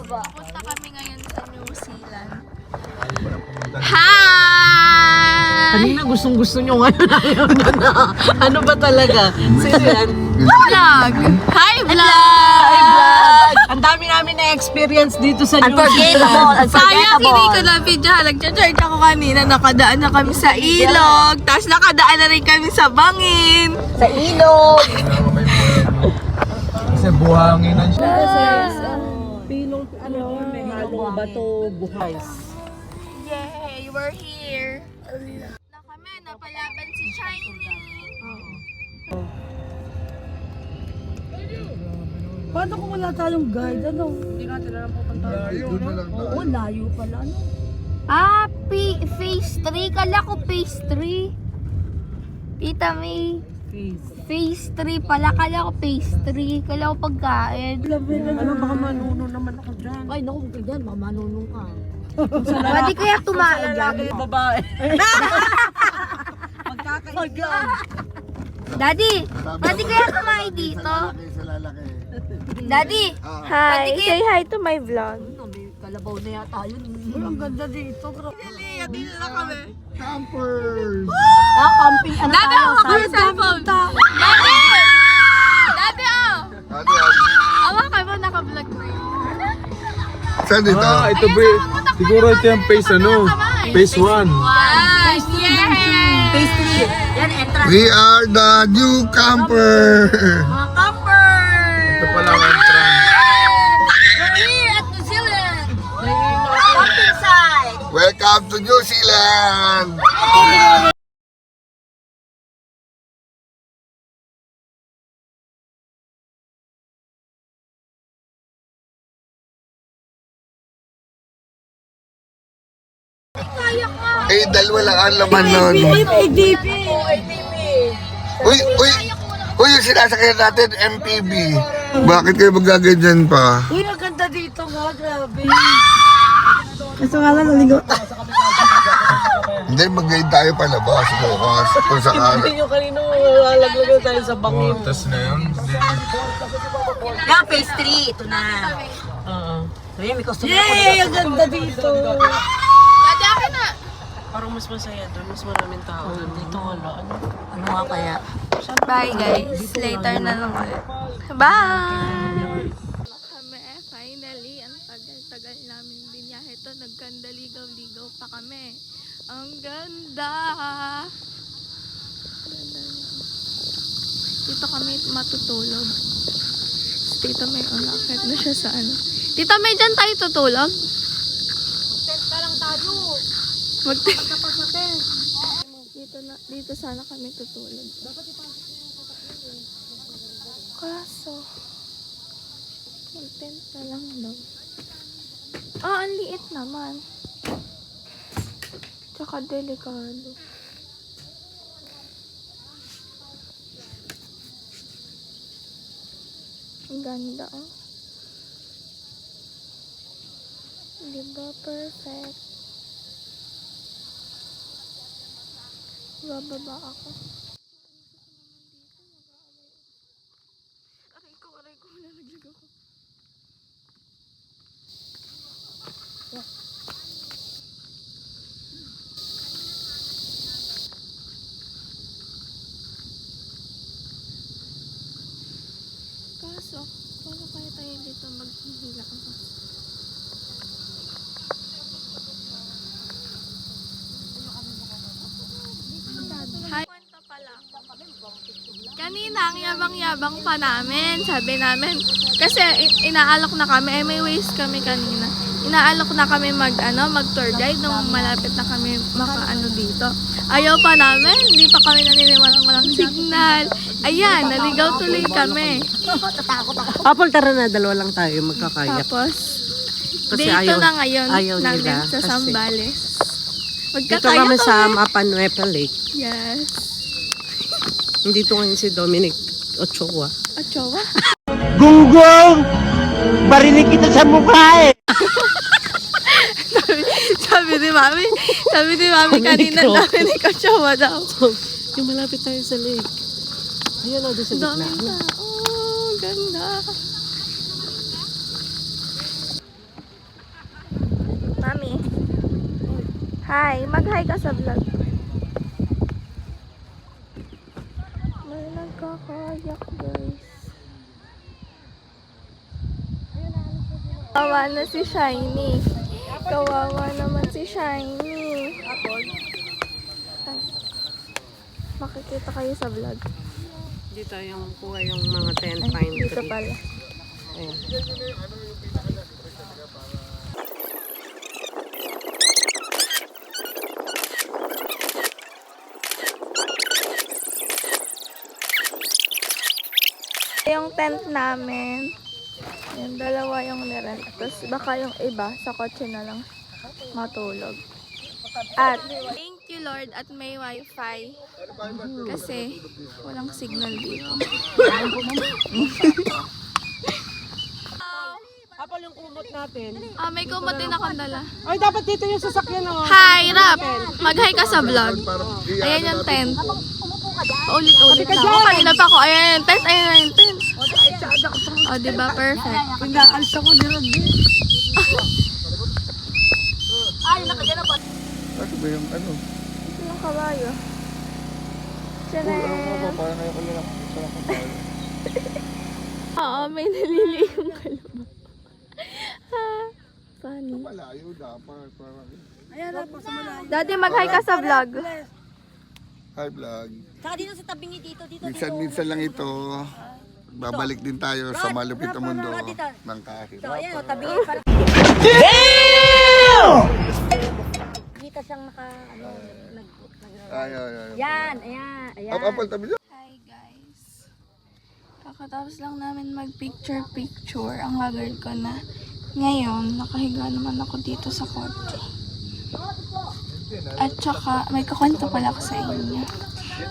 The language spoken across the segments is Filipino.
Pupunta kami ngayon sa New Zealand. Hi! Kanina gustong-gusto nyo ngayon ayaw nyo na. Ano ba talaga? Sino yan? Vlog! Hi, vlog! Hi, vlog! Ang dami namin na-experience dito sa New Zealand. Sayang, hindi ko na video. Nag-charge ako kanina. Nakadaan na kami sa ilog. Tapos nakadaan na rin kami sa bangin. Sa ilog. Kasi buhanginan siya. Pilong, may halong bato, buhays. Yay! We're here. Na kami, napalaban si Shiny. Paano kung wala tayong guide? Ano? Hindi natin alam pupunta. Doon na lang tayo. Oo, layo pala. Ano? Phase 3. Kala ko phase 3. Tita May. Phase 3 pala. Kala ko phase 3. Kala ko pagkain. Ano, baka manuno naman ako dyan. Ay, naku, kung dyan, mamanunong ka. Pwede kaya tumain dyan? Babae. Magkakailan. Daddy, pwede kaya kumain dito? Daddy, hi. Say hi to my vlog. May kalabaw na yata yun. Ang ganda dito. Dito na kami. Campers! Camping ano Daddy, tayo? hawak ko yung cellphone. Daddy! Daddy, oh! Ano yan? Hawakan mo, naka-vlog na yun. Saan dito? Ito ba? Siguro ito yung phase phase 1. Yes! Yay! Phase 3. Yan, entrance. We are the new camper! Mga camper! Ito pala ang entrance. We're here at New Zealand. Camping site. Welcome to New Zealand! Eh, dalawa lang ang laman nun. ADP. Uy, yung sinasakyan natin, MPV. Bakit kayo magaganyan pa? Uy, ang ganda dito nga. Grabe. Gusto nga lang naligo. Hindi, mag-guide tayo palabas. Bukas, kung sakala. Hindi nyo kanino lalaglag tayo sa bangin. Tapos na yun. Yan, phase 3. Ito na. So yan, may customer ako. Yay! Ang ganda dito. Daddy, akin na. Parang mas masaya doon. Mas maraming tao. Dito wala. Ano nga kaya? Bye guys. Later na lang ulit. Bye! Kami, finally, ang tagal-tagal namin binyahe to. Nagkandaligaw-ligaw pa kami. Ang ganda! Ganda niya. Dito kami matutulog. Tita May, akit na siya sa ano. Tita May, dyan tayo tutulog? Tent ka lang tayo. Mag-tent. Tapos na tent. Dito sana kami tutulog. Kaso, mag-tent na lang daw. Ah, ang liit naman. Tsaka delikado. Ang ganda, oh. Diba perfect? Bababa ako. Aray ko, nalaglag ako. Kaso, paano kaya tayo dito maghihila ako? Hi. Kwento pala. Kanina, ang yabang-yabang pa namin. Sabi namin, kasi inaalok na kami, may waste kami kanina. Inaalok na kami mag-tour guide nung malapit na kami makaano dito. Ayaw pa namin, hindi pa kami naniniwalang walang signal. Ayan, naligaw tuloy kami. Apol, tara na. Dalawa lang tayo magkakaya. Tapos, Kasi dito ayaw- na ngayon ayaw namin nila sa kasi- Zambales. Dito Magkakaya kami sa kami. Mapanuepa Lake. Yes. Dito ngayon si Dominic Ochoa. Ochoa? Gunggong! Barinig kita sa mukha eh! Sabi ni Mami kanina Micro. dami ni Ochoa daw. Yung malapit tayo sa lake. Ayun o, doon sa gitna. Daming tao. Ganda. Hi, mag-hi ka sa vlog. May nagkakayak, guys. Kawawa na si Shiny. Kawawa naman si Shiny. Ay. Makikita kayo sa vlog. Dito yung kuha yung mga tent Ay, pine dito tree. pala. Ayan. Yung tent namin, yung dalawa yung nirent. Tapos baka yung iba sa kotse na lang matulog. At thank you Lord at may wifi. Kasi walang signal dito. Apal yung kumot natin. May kumot din akong dala. Ay, dapat dito yung sasakyan, oh. Hi, Rap! Mag-hi ka sa vlog. Ayan yung tent. Paulit-ulit na ako. Kanina pa ako. Ayan yung tent. Ayan yung tent. O, diba? Perfect. Pinaalis ako nila din. Kasi ba yung ano? Ito yung kabayo. Tcharam! Parang ayoko lang. Parang kabayo. Oo, may nalili yung kalabang. Funny. Malayo dapat. Parang... Daddy, mag-hi ka sa vlog. Hi vlog. Saka dito sa tabi niyo dito. Minsan lang ito. Babalik din tayo sa malupit na mundo ng kahit. So, ayan, tabi. Dito siyang Ay. Yan, ayan, ayan. Apal tabi dyan. Hi guys. Kakatapos lang namin mag-picture-picture. Ang haggard ko na. Ngayon, nakahiga naman ako dito sa kotse. At saka, may kukwento pala ako sa inyo.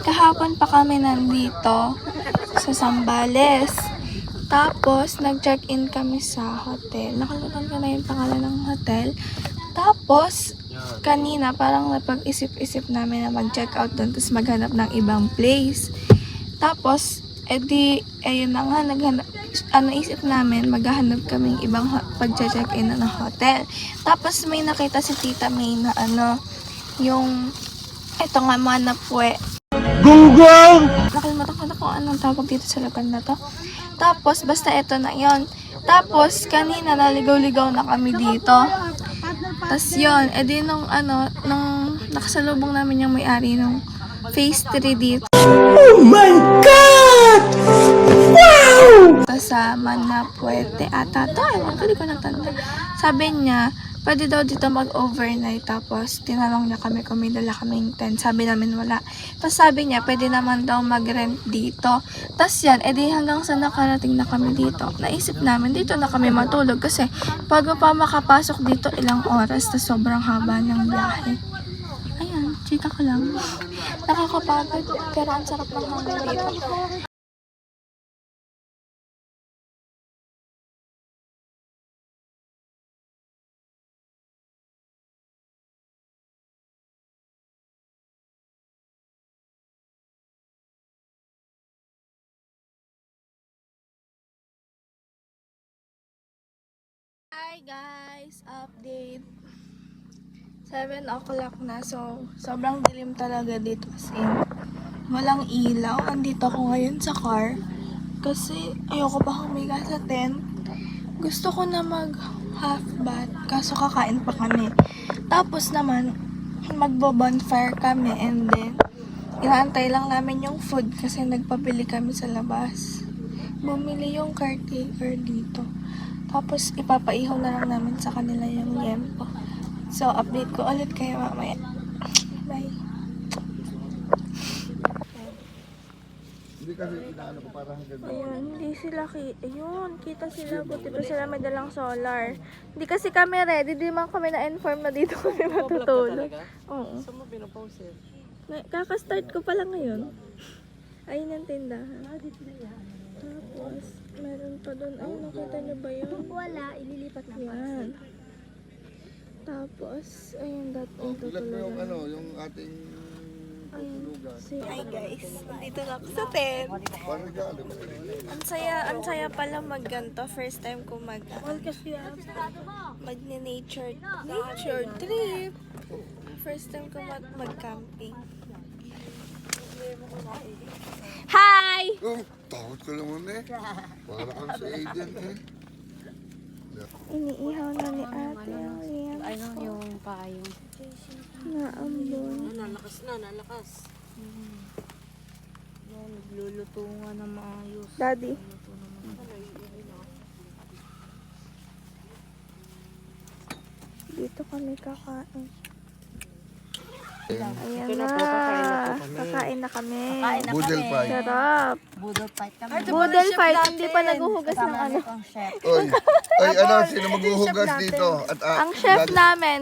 Kahapon pa kami nandito sa Zambales. Tapos, nag-check-in kami sa hotel. Nakalimutan ko na yung pangalan ng hotel. Tapos, kanina parang napag-isip-isip namin na mag-check out doon tapos maghanap ng ibang place. Tapos, ayun na nga, isip namin, maghahanap kaming ibang pag-check-in na ng hotel. Tapos, may nakita si Tita May na yung, ito nga, Manapue. Gunggong! Nakalimutan ko na kung anong tawag dito sa lugar na to. Tapos, basta ito na yon. Tapos, kanina naligaw-ligaw na kami dito. Tapos yun, nung nakasalubong namin yung may-ari nung phase 3 dito. Oh my God! Wow! Sa Manapuete ata to, ewan ko, di ko natanda. Sabi niya, pwede daw dito mag-overnight. Tapos, tinanong niya kami kung may dala kaming tent. Sabi namin wala. Tapos sabi niya, pwede naman daw mag-rent dito. Tapos yan, hanggang sa nakarating na kami dito. Naisip namin, dito na kami matulog. Kasi, bago pa makapasok dito, ilang oras. Tapos sobrang haba ng biyahe. Ayan, chika ko lang. Nakakapagod, pero ang sarap ng hangin dito. Hi guys! Update. 7 o'clock na. So, sobrang dilim talaga dito. As in, walang ilaw. Andito ako ngayon sa car. Kasi, ayoko pa humiga sa tent. Gusto ko na mag half bath. Kaso kakain pa kami. Tapos naman, magbo-bonfire kami. And then, inaantay lang namin yung food kasi nagpabili kami sa labas. Bumili yung caretaker dito. Tapos, ipapaihaw na lang namin sa kanila yung yempo. So, update ko ulit kayo mamaya. Bye. Hindi kasi inaano ko parang hanggang doon. Ayun, hindi sila ayun, kita sila. Buti pa sila may dalang solar. Hindi kasi kami ready. Di man kami na-inform na dito kami matutulog. Oo. Saan mo pinapost eh? Kaka-start ko pala ngayon. Ayun ang tindahan. Tapos, meron pa doon. Ay, nakita niyo ba yun? Wala, ililipat na. Yan. Tapos, ayun, dito Ilan mo yung talaga. yung ating Ayun. Hi guys, nandito na ako sa tent. parang regalo. Ang saya pala magganto. First time ko mag-nature trip. first time ko mag-camping. Hi! Oh, takot ko naman eh. Para kang si Aiden eh. Iniihaw na ni ate ang liam Ano yung payong? na ambon. Nalakas na, nalakas. Nagluluto nga na maayos. Daddy. Dito kami kakain. Ayan na. Kakain na kami. Budel fight. Sarap. Budol fight kami. Budel fight. Hindi pa naghuhugas ng ano. Oy, ano, sino maghuhugas dito? At, Ang chef namin.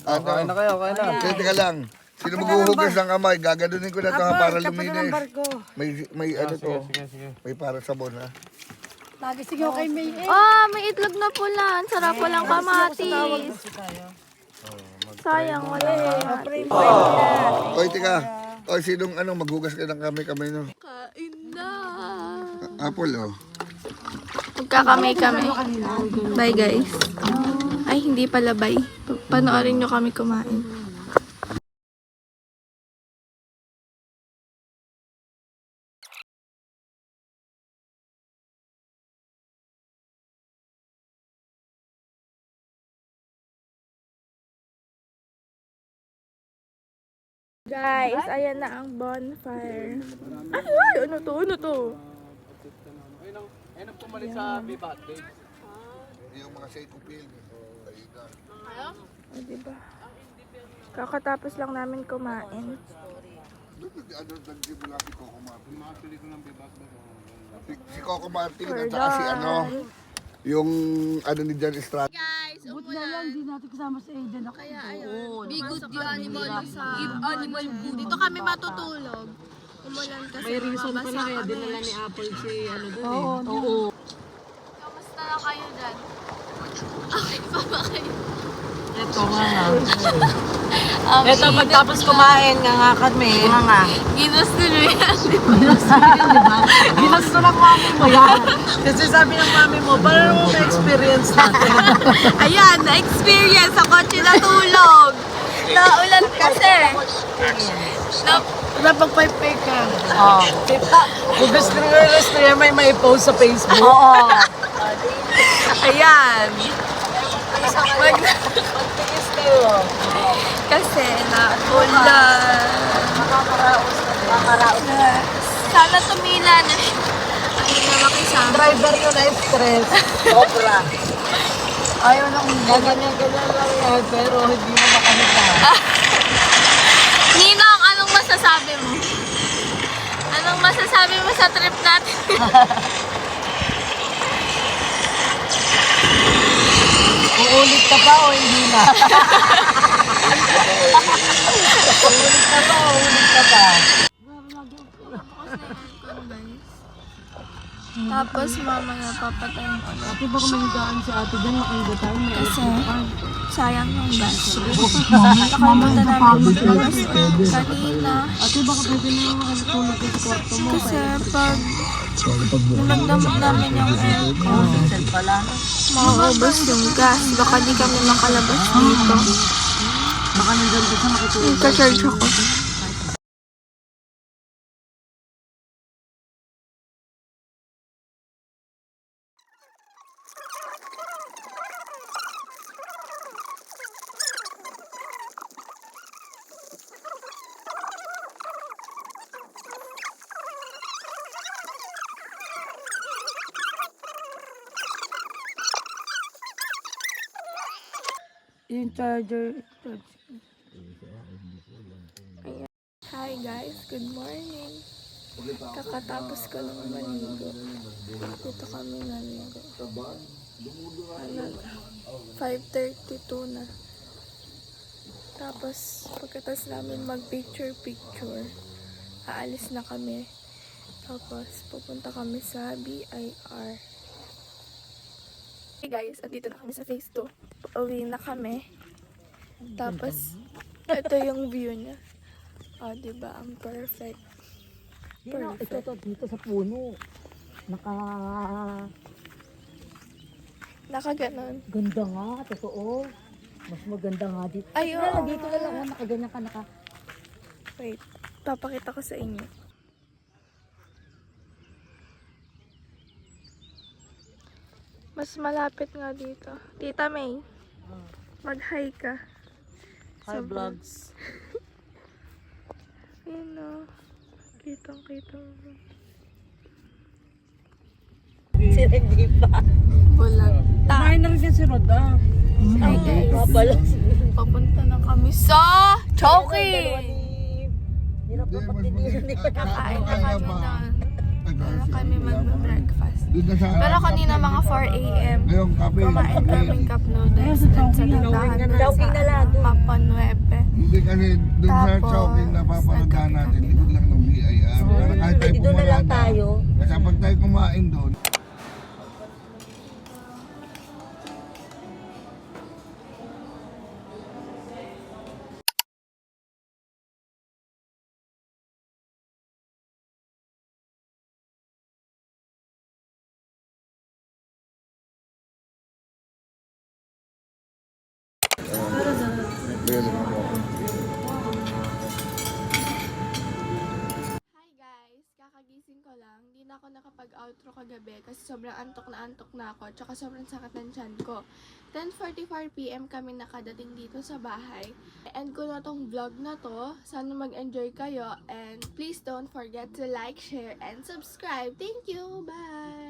Kain na kayo, kain na. Teka lang. Sino maghuhugas ng kamay? Gaganunin ko na to ha, para luminis. May ano to. May para sabon ha. Oh, may itlog na pula. Ang sarap walang kamatis. Sayang, wala kamatis. Oy, teka. Oy, sinong ano, maghugas ka ng kamay no? Kain na. Apple oh. Magkakamay kami. Bye guys. Ay, hindi pala bye. Panoorin nyo kami kumain. Guys, ayan na ang bonfire. Ay, ano to? Ano to? Yung mga say kupil. Ayun na. O, diba? Kakatapos lang namin kumain. Ano, nagsimula si Coco Martin. Si Coco Martin We're at saka si done. ano, yung ano ni John Estrada. Guys, umulan. Hindi natin kasama si Aiden. Kaya ayun. Be good the animal sa animal food. Dito kami matutulog. Umulan kasi may reason pala kaya dinala ni Apple si ano doon Oo. Kamusta na kayo dyan? Okay pa ba kayo? Ito nga nga. Ito pagtapos kumain nga kami. Nga. Ginusto nyo yan. Ginusto ng mami mo yan. Kasi sabi ng mami mo, paano mo na-experience natin? Ayan, na-experience sa kotse na tulog. Naulan kasi. Napagpaypay ka. Oo. Kung gusto nyo may post sa Facebook. Oo. Ayan. Magtigis kayo. Kasi naulan. Makakaraos na. Sana tumila na siya. Ayun na makisama. Driver yun na stress. Sobra. Ayaw na kung gaganyan-ganyan lang yan, pero hindi mo makahiga. Ninong, anong masasabi mo? Anong masasabi mo sa trip natin? Uulit ka pa o hindi na? Uulit ka pa o uulit ka pa? Tapos mamaya papatayin ko. Ate baka mahigaan si ate dyan, makahiga tayo. May Kasi sayang yung gas. Nakalimutan namin mag-gas kanina. Ate baka pwede na yung makatulog ka sa kwarto mo. Kasi pag nagdamot namin yung aircon, mauubos yung gas. Baka di kami makalabas dito. Baka nandyan ka sa makitulog. Nagka-charge ako. Yung charger. Hi guys, good morning. Kakatapos ko lang maligo. Dito kami naligo. 5:32 na. Tapos pagkatapos namin mag-picture, aalis na kami. Tapos pupunta kami sa BIR. Hey guys, at dito na kami sa phase 2. Uwi na kami. Tapos ito yung view niya. Oh, diba? Ang perfect. Perfect. Ito dito sa puno. Nakaganon. Ganda nga, totoo. Mas maganda nga dito. Ay, Tara, oo. dito na lang. Nakaganyan ka, Wait, papakita ko sa inyo. Mas malapit nga dito. Tita May, mag-hi ka. Hi, vlogs. Ayun o. Kitang-kita mo. Si Reggie pa. Bulag. Kumain na rin din si Roda. Hi guys. Papunta na kami sa Chowking! Hirap na pagtitirin ni Kakain na kami doon. Para kami mag-breakfast. Doon na sa Pero kanina mga 4 a.m. ngayong kape. Kumain kaming cup noodles dun sa tindahan na Chowking na lang. Papa Nuepe. Hindi kasi doon sa Tapos, Chowking na paparudahan natin, likod lang ng BIR. Para kahit tayo Doon na lang pumarada, tayo. kasi pag tayo kumain doon, Hi guys! Kakagising ko lang. Hindi na ako nakapag-outro kagabi kasi sobrang antok na ako. Tsaka sobrang sakit ng tiyan ko. 10:44 PM kami nakadating dito sa bahay. End ko na tong vlog na to. Sana mag-enjoy kayo. And please don't forget to like, share, and subscribe. Thank you! Bye!